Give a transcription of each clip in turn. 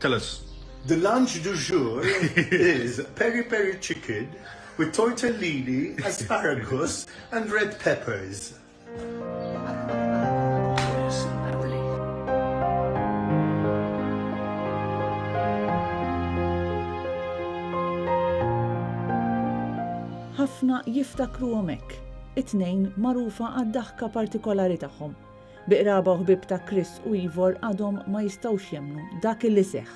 Tell us. The lunch du jour is peri-peri chicken with tortellini, asparagus, and red peppers. Ħafna jiftakru hekk, it-tnejn magħrufa għad-daħka partikolari tagħhom. Biqraba u ħbib ta' Chris u Ivor għadhom ma jistgħux jemmnu dak illi seħħ.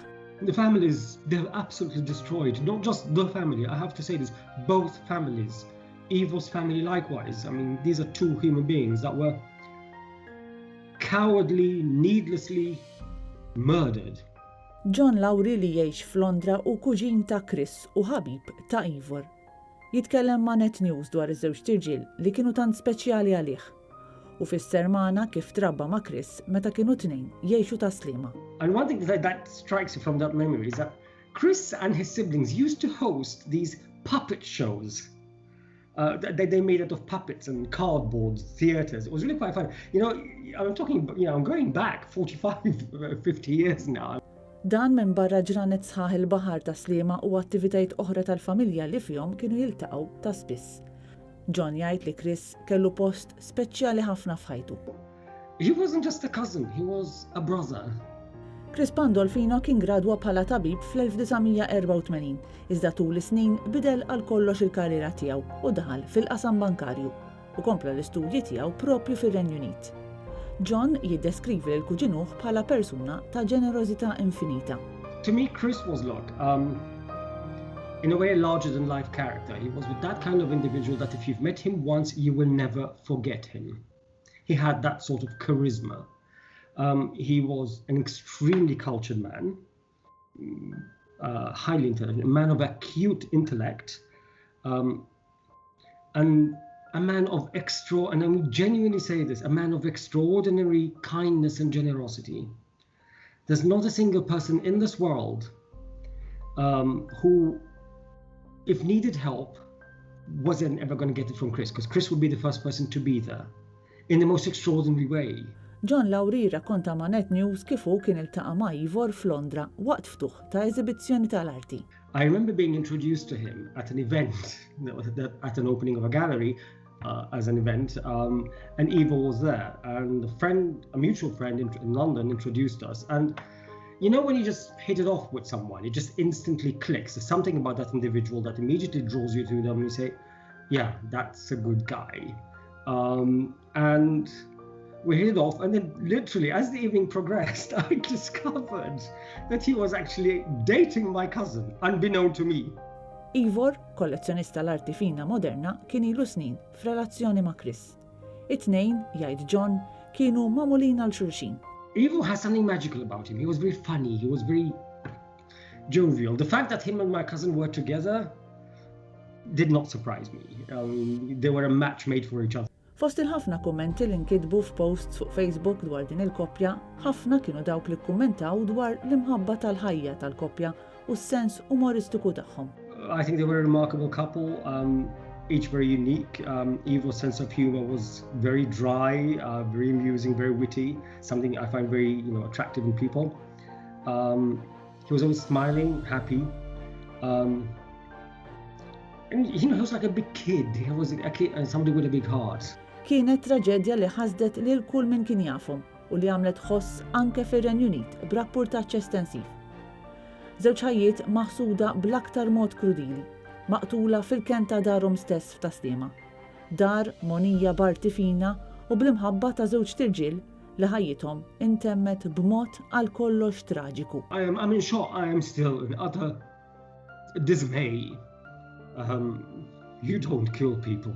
The families, they're absolutely destroyed. Not just the family, I have to say this, both families. Ivor's family likewise. I mean, these are two human beings that were cowardly, needlessly murdered. John Lowry li jgħix f'Londra u kuġin ta' Chris u ħabib ta' Ivor. Jitkellem ma' Net News dwar iż-żewġ tirġiel li kienu tant speċjali għalih. U fis-sermana kif trabba ma' Chris meta kienu tnejn jgħixu ta' sliema. And one thing that strikes you from that memory is that Chris and his siblings used to host these puppet shows. They made out of puppets and cardboard theaters. It was really quite fun. You know, I'm going back 45, 50 years now. Dan minn barra ġranet sħaħ il-baħar ta' sliema u attivitajiet oħra tal-familja li fihom kienu jiltaqgħu ta' spiss. John jgħid li Chris kellu post speċjali ħafna f'ħajtu. He wasn't just a cousin, he was a brother. Chris Pandolfino kien gradwa bħala tabib fl-1984, iżda tul is-snin bidel għal kollox il-karriera tiegħu u daħal fil-qasam bankarju u kompla l-istudji tiegħu propju fir-Renju Unit. John jiddeskrivi l-kuġinuh bħala persuna ta' ġenerożità infinita. To me, Chris was in a way a larger-than-life character. He was with that kind of individual that if you've met him once, you will never forget him. He had that sort of charisma. He was an extremely cultured man, highly intelligent, a man of acute intellect, and a man of and I genuinely say this, a man of extraordinary kindness and generosity. There's not a single person in this world who, if needed help, wasn't ever going to get it from Chris, because Chris would be the first person to be there in the most extraordinary way. John Lowry rakkonta ma' Net News kif hu kien iltaqa' ma' Ivor f'Londra waqt ftuħ ta' eżibizzjoni tal-arti. I remember being introduced to him at an event, at an opening of a gallery, as an event, and Ivor was there, and a mutual friend in London introduced us. And you know when you just hit it off with someone, it just instantly clicks. There's something about that individual that immediately draws you to them and you say, yeah, that's a good guy. And we hit it off, and then literally as the evening progressed, I discovered that he was actually dating my cousin, unbeknown to me. Ivor, kollezzjonista l-arti fina moderna, kien ilu snin f'relazzjoni ma' Chris. It-tnejn, jgħid John, kienu magħmulin għal xulxin. Ivor has something magical about him. He was very funny, he was very jovial. The fact that him and my cousin were together did not surprise me. They were a match made for each other. Fost il-ħafna kummenti li nkitbu f'posts fuq Facebook dwar din il-koppja, ħafna kienu dawk li kkummentaw dwar l-imħabba tal-ħajja tal-koppja u s-sens umoristiku tagħhom. I think they were a remarkable couple, each very unique. Ivor's sense of humor was very dry, very amusing, very witty, something I find very attractive in people. He was always smiling, happy. And he was like a big kid. He was a kid and somebody with a big heart. Kienet traġedja li ħasdet lil kull min kien jafhom u li għamlet ħoss anke fir-Renju Unit b'rapportaġġ estensiv. Żewġ ħajjiet maħsuda bl-aktar mod krudili, maqtula fil-kent ta' darhom stess f'Taslima. Dar monija bartifina u bl-imħabba ta' żewġ tirġiel li ħajjithom intemmet b'mod għal kollox traġiku. I'm in shock. I am still in utter dismay. You don't kill people.